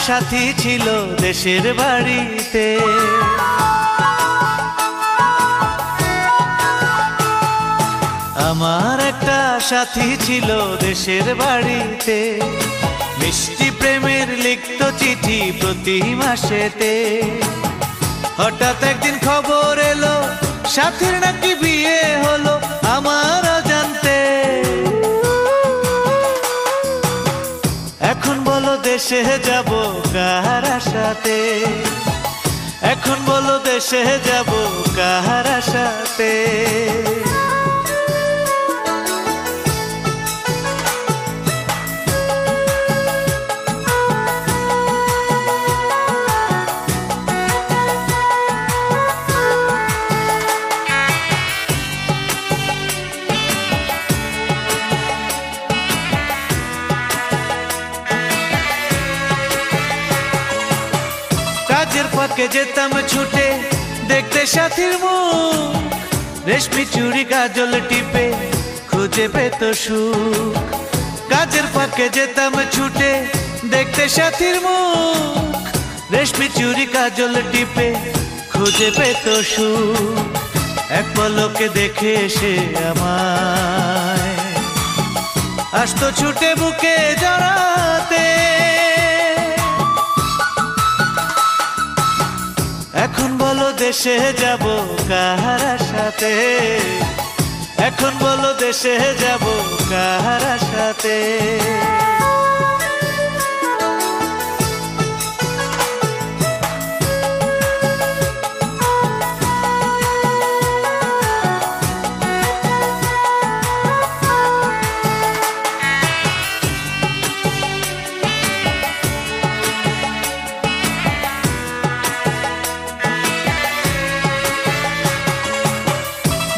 সাথী ছিল দেশের বাড়িতে। আমার একটা সাথী ছিল দেশের বাড়িতে, মিষ্টি প্রেমের লিখত চিঠি প্রতি মাসেতে। হঠাৎ একদিন খবর এলো সাথীর নাকি বিয়ে হলো আমার অজান্তে। এখন বলো দেশে যাব কার আশাতে, এখন বলো দেশে যাব কার আশাতে। কাজের ফাঁকে যেতাম ছুটে দেখতে সাথীর মুখ, রেশমি চুড়ি কাজল টিপে খুঁজে পেত সুখ। কাজের ফাঁকে যেতাম ছুটে দেখতে সাথীর মুখ, রেশমি চুড়ি কাজল টিপে খুঁজে পেত সুখ। এক পলকে দেখে সে আমায় আসতো ছুটে বুকে জড়াতে। এখন বলো দেশে যাব কার আশাতে, এখন বলো দেশে যাব কার আশাতে।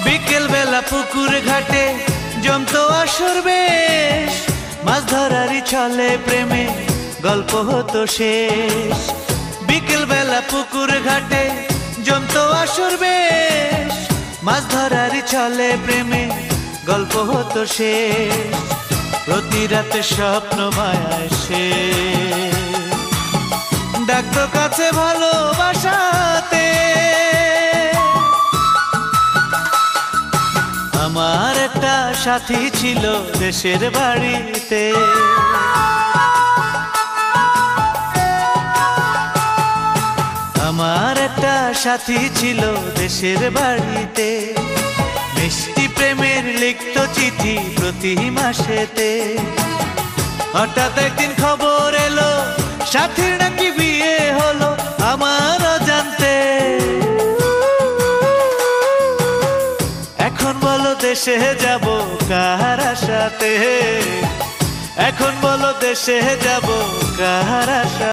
বিকেল বেলা পুকুর ঘাটে জমতো আসর বেশ, মাছ ধরারই ছলে প্রেমে গল্প হতো শেষ। বিকেল বেলা পুকুর ঘাটে জমতো আসর বেশ, মাছ ধরারই ছলে প্রেমে গল্প হতো শেষ। প্রতি রাতে স্বপ্ন মায়ায় সে ডাকতো কাছে ভালোবাসাতে। আমার একটা সাথী ছিল দেশের বাড়িতে, আমার একটা সাথী ছিল দেশের বাড়িতে, মিষ্টি প্রেমের লিখত চিঠি প্রতি মাসেতে। হঠাৎ একদিন খবর এলো সাথীর নাকি বিয়ে হলো আমার অজান্তে। এখন বলো দেশে যাব কার আশাতে, এখন বলো দেশে যাব কার আশা।